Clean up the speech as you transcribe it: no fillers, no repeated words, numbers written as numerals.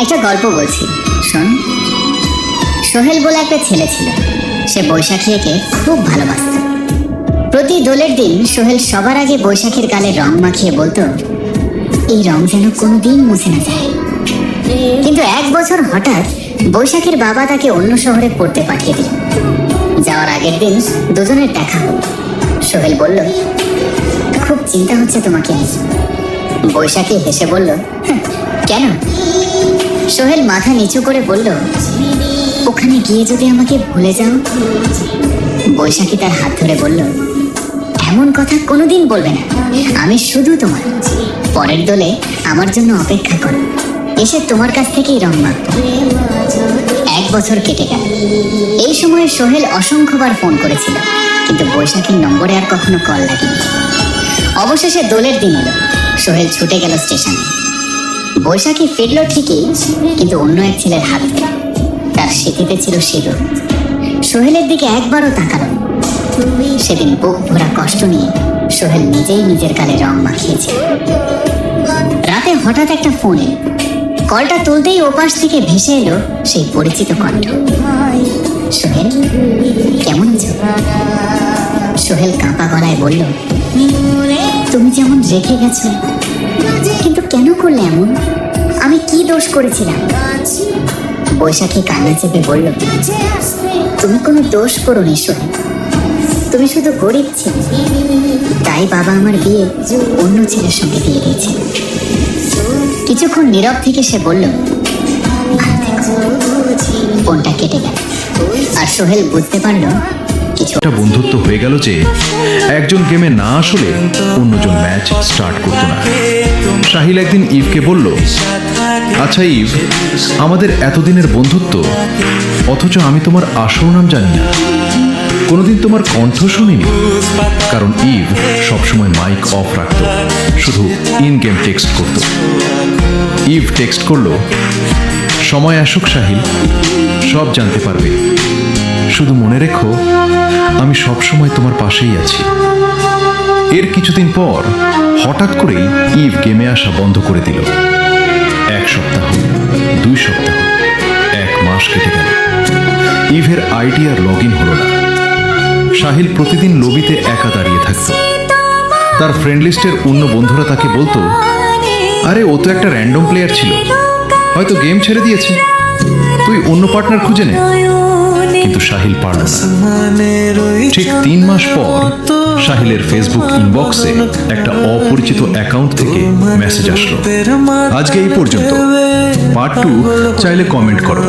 একটা গল্প বলছি, শোন। সোহেল বলে একটা ছেলে ছিল। সে বৈশাখীকে খুব ভালোবাসত। প্রতি দোলের দিন সোহেল সবার আগে বৈশাখীর গালে রং মাখিয়ে বলতো, এই রং যেন কোনোদিন মুছে না যায়। কিন্তু এক বছর হঠাৎ বৈশাখীর বাবা তাকে অন্য শহরে পড়তে পাঠিয়ে দিল। যাওয়ার আগের দিন দুজনের দেখা হল। সোহেল বলল, খুব চিন্তা হচ্ছে তোমাকে নিয়ে। বৈশাখী হেসে বলল, কেন? সোহেল মাথা নিচু করে বলল, ওখানে গিয়ে যদি আমাকে ভুলে যাও। বৈশাখী তার হাত ধরে বলল, এমন কথা কোনোদিন বলবে না, আমি শুধু তোমার। পরের দোলে আমার জন্য অপেক্ষা করো, এসে তোমার কাছ থেকেই রং মাখবো। এক বছর কেটে গেল। এই সময় সোহেল অসংখ্যবার ফোন করেছিল, কিন্তু বৈশাখীর নম্বরে আর কখনো কল লাগেনি। অবশেষে দোলের দিন এলো। সোহেল ছুটে গেল স্টেশনে। বৈশাখী ফিরল ঠিকই, কিন্তু অন্য এক ছেলের হাত ধরে। তার স্মৃতিতে ছিল সিঁদুর। সোহেলের দিকে একবারও তাকালো। সেদিন বুক ভরা কষ্ট নিয়ে সোহেল নিজেই নিজের গালে রং মাখিয়েছে। রাতে হঠাৎ একটা ফোন এলো। কলটা তুলতেই ওপাশ থেকে ভেসে এলো সেই পরিচিত কণ্ঠ। সোহেল, কেমন আছো? সোহেল কাঁপা গলায় বলল, তুমি যেমন রেখে গেছো, কিন্তু কেন করলে এমন? আমি কি দোষ করেছিলাম? বৈশাখী কান্না চেপে বলল, তুমি কোনো দোষ করোনি সোহেল, তুমি শুধু গরিব ছিলে, তাই বাবা আমার বিয়ে অন্য ছেলের সঙ্গে দিয়ে দিয়েছে। কিছুক্ষণ নীরব থেকে সে বলল, ফোনটা কেটে গেল। আর সোহেল বুঝতে পারল কিছু একটা বন্ধুত্ব হয়ে গেল যে একজন গেমে না আসলে অন্যজন ম্যাচ স্টার্ট করতো না। সাহিল একদিন ইভকে বলল, আচ্ছা ইভ, আমাদের এতদিনের বন্ধুত্ব, অথচ আমি তোমার আসল নাম জানি না, কোনোদিন তোমার কণ্ঠ শুনিনি। কারণ ইভ সবসময় মাইক অফ রাখত, শুধু ইন গেম টেক্সট করত। ইভ টেক্সট করলো, সময় আসুক সাহিল, সব জানতে পারবে। শুধু মনে রেখো, আমি সবসময় তোমার পাশেই আছি। এর কিছুদিন পর হঠাৎ করেই ইভ গেমে আসা বন্ধ করে দিল। 1 সপ্তাহ, 2 সপ্তাহ, 1 মাস কেটে গেল। ইভের আইডি আর লগ ইন হলো না। সাহিল প্রতিদিন লবিতে একা দাঁড়িয়ে থাকত। তার ফ্রেন্ড লিস্টের অন্য বন্ধুরা তাকে বলতো, আরে ও তো একটা র্যান্ডম প্লেয়ার ছিল, হয়তো গেম ছেড়ে দিয়েছে, তুই অন্য পার্টনার খুঁজে নে। কিন্তু সাহিল পারল না। ঠিক 3 মাস পর সাহিলের ফেসবুক ইনবক্সে একটা অপরিচিত অ্যাকাউন্ট থেকে মেসেজ আসলো, আজকে এই পর্যন্ত, পার্ট 2 চাইলে কমেন্ট করো।